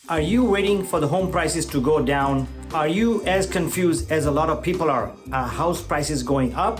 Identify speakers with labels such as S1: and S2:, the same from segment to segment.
S1: Are you waiting for the home prices to go down? Are you as confused as a lot of people are? Are house prices going up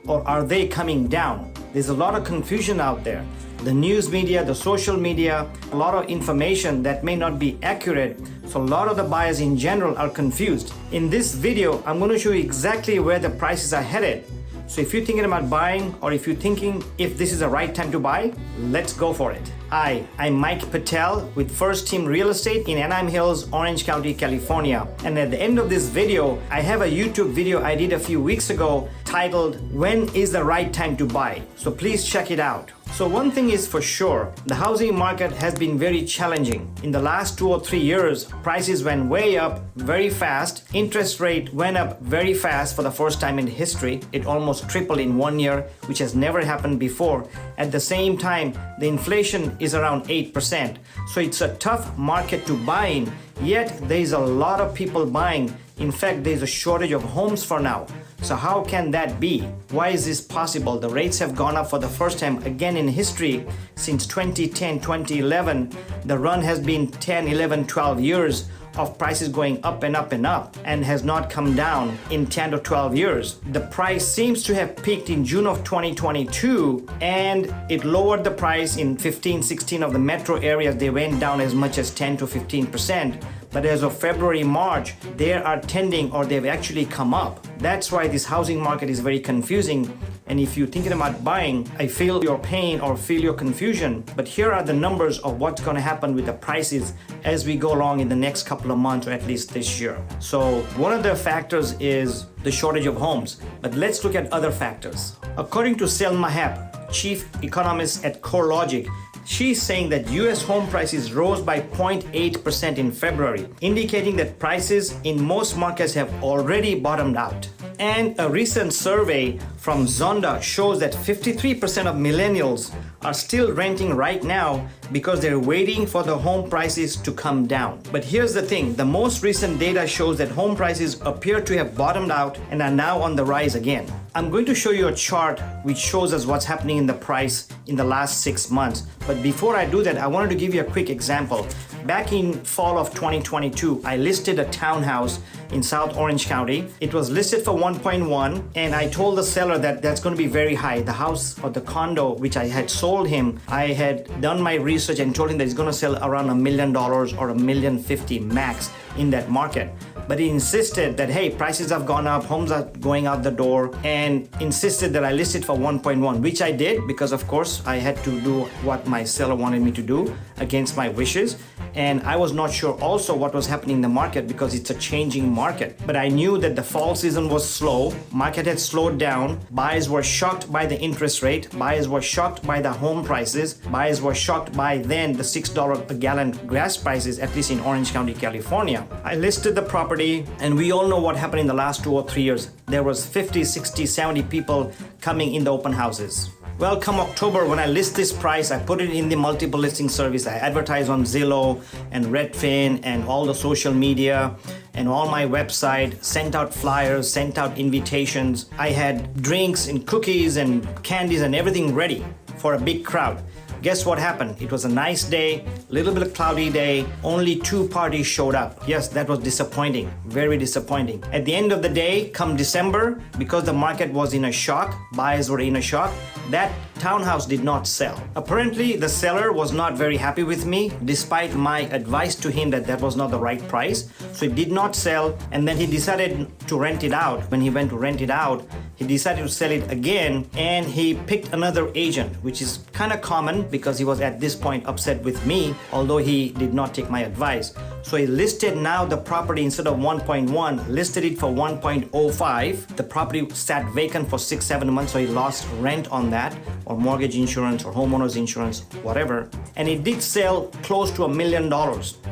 S1: or are they coming down? There's a lot of confusion out there. The news media, the social media, a lot of information that may not be accurate. So a lot of the buyers in general are confused. In this video, I'm going to show you exactly where the prices are headed. So if you're thinking about buying or if you're thinking if this is the right time to buy, let's go for it. Hi, I'm Mike Patel with First Team Real Estate in Anaheim Hills, Orange County, California. And at the end of this video, I have a YouTube video I did a few weeks ago titled, When is the Right Time to Buy? So please check it out. So one thing is for sure, the housing market has been very challenging. In the last 2 or 3 years, prices went way up very fast. Interest rate went up very fast for the first time in history. It almost tripled in 1 year, which has never happened before. At the same time, the inflation is around 8%. So it's a tough market to buy in, yet there's a lot of people buying. In fact, there's a shortage of homes for now. So how can that be? Why is this possible? The rates have gone up for the first time again in history since 2010, 2011. The run has been 10, 11, 12 years of prices going up and up and up and has not come down in 10 or 12 years. The price seems to have peaked in June of 2022 and it lowered the price in 15, 16 of the metro areas. They went down as much as 10 to 15%. But as of February, March, they are tending or they've actually come up. That's why this housing market is very confusing. And if you're thinking about buying, I feel your pain or feel your confusion. But here are the numbers of what's going to happen with the prices as we go along in the next couple of months or at least this year. So one of the factors is the shortage of homes. But let's look at other factors. According to Selma Happ, chief economist at CoreLogic, she's saying that US home prices rose by 0.8% in February, indicating that prices in most markets have already bottomed out. And a recent survey from Zonda shows that 53% of millennials are still renting right now because they're waiting for the home prices to come down. But here's the thing, the most recent data shows that home prices appear to have bottomed out and are now on the rise again. I'm going to show you a chart which shows us what's happening in the price in the last 6 months. But before I do that, I wanted to give you a quick example. Back in fall of 2022, I listed a townhouse in South Orange County. It was listed for 1.1 and I told the seller that that's going to be very high. The house or the condo which I had sold him, I had done my research and told him that it's going to sell around $1 million or $1,050,000 max in that market. But he insisted that, hey, prices have gone up, homes are going out the door, and insisted that I list it for 1.1, which I did because, of course, I had to do what my seller wanted me to do against my wishes. And I was not sure also what was happening in the market because it's a changing market. But I knew that the fall season was slow, market had slowed down, buyers were shocked by the interest rate, buyers were shocked by the home prices, buyers were shocked by then the $6 a gallon gas prices, at least in Orange County, California. I listed the property and we all know what happened in the last 2 or 3 years. There was 50, 60, 70 people coming in the open houses. Well, come October, when I list this price, I put it in the multiple listing service. I advertise on Zillow and Redfin and all the social media and all my website, sent out flyers, sent out invitations. I had drinks and cookies and candies and everything ready for a big crowd. Guess what happened? It was a nice day, little bit of cloudy day, only 2 parties showed up. Yes, that was disappointing, very disappointing. At the end of the day, come December, because the market was in a shock, buyers were in a shock, that townhouse did not sell. Apparently, the seller was not very happy with me, despite my advice to him that that was not the right price. So it did not sell, and then he decided to rent it out. When he went to rent it out, he decided to sell it again, and he picked another agent, which is kind of common because he was at this point upset with me, although he did not take my advice. So he listed now the property instead of 1.1, listed it for 1.05. The property sat vacant for 6-7 months, so he lost rent on that, or mortgage insurance or homeowner's insurance, whatever. And it did sell close to $1 million.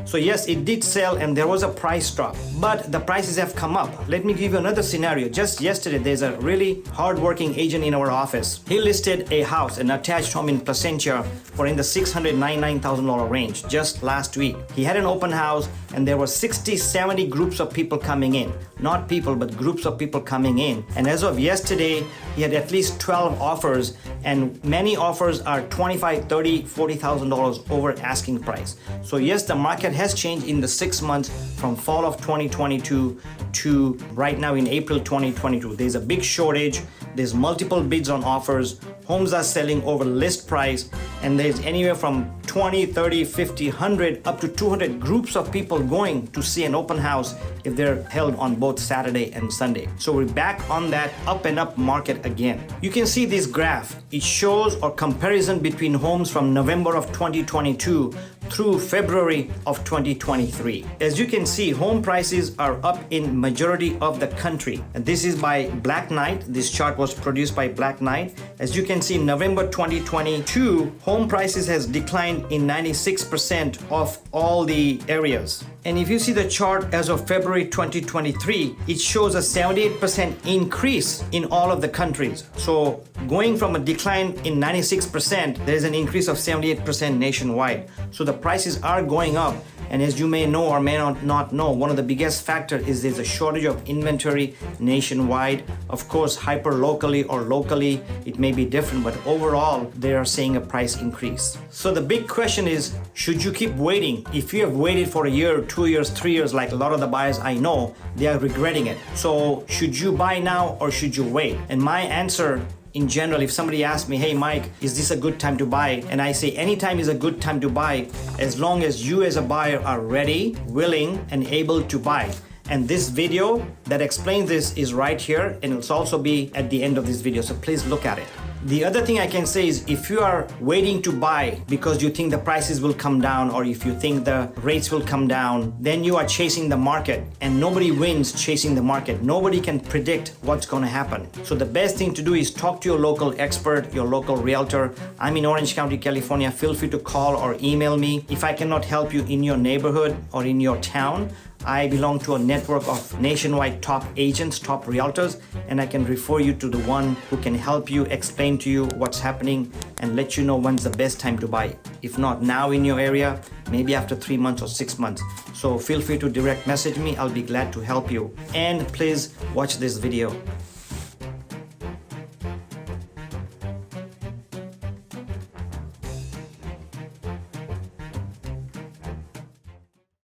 S1: So yes, it did sell and there was a price drop, but the prices have come up. Let me give you another scenario. Just yesterday, there's a really hardworking agent in our office. He listed a house, an attached home in Placentia for in the $699,000 range just last week. He had an open house. house, and there were 60-70 groups of people coming in. Not people, but groups of people coming in. And as of yesterday, he had at least 12 offers, and many offers are $25,000, $30,000, $40,000 over asking price. So yes, the market has changed in the 6 months from fall of 2022 to right now in April 2022. There's a big shortage. There's multiple bids on offers. Homes are selling over list price, and there's anywhere from 20, 30, 50, 100, up to 200 groups of people going to see an open house if they're held on both Saturday and Sunday. So we're back on that up and up market again. You can see this graph. It shows a comparison between homes from November of 2022 through February of 2023. As you can see, home prices are up in majority of the country. And this is by Black Knight. This chart was produced by Black Knight. As you can see, in November 2022, home prices has declined in 96% of all the areas. And if you see the chart as of February 2023, it shows a 78% increase in all of the countries. So going from a decline in 96%, there is an increase of 78% nationwide. So the prices are going up. And as you may know or may not know, one of the biggest factors is there's a shortage of inventory nationwide. Of course, hyper locally or locally, it may be different, but overall, they are seeing a price increase. So the big question is, should you keep waiting? If you have waited for a year, 2 years, 3 years, like a lot of the buyers I know, they are regretting it. So should you buy now or should you wait? And my answer in general, if somebody asks me, hey Mike, is this a good time to buy? And I say anytime is a good time to buy as long as you as a buyer are ready, willing, and able to buy. And this video that explains this is right here, and it'll also be at the end of this video, so please look at it. The other thing I can say is if you are waiting to buy because you think the prices will come down or if you think the rates will come down, then you are chasing the market, and nobody wins chasing the market. Nobody can predict what's going to happen. So the best thing to do is talk to your local expert, your local realtor. I'm in Orange County, California. Feel free to call or email me. If I cannot help you in your neighborhood or in your town, I belong to a network of nationwide top agents, top realtors, and I can refer you to the one who can help you, explain to you what's happening, and let you know when's the best time to buy. If not now in your area, maybe after 3 months or 6 months. So feel free to direct message me. I'll be glad to help you. And please watch this video.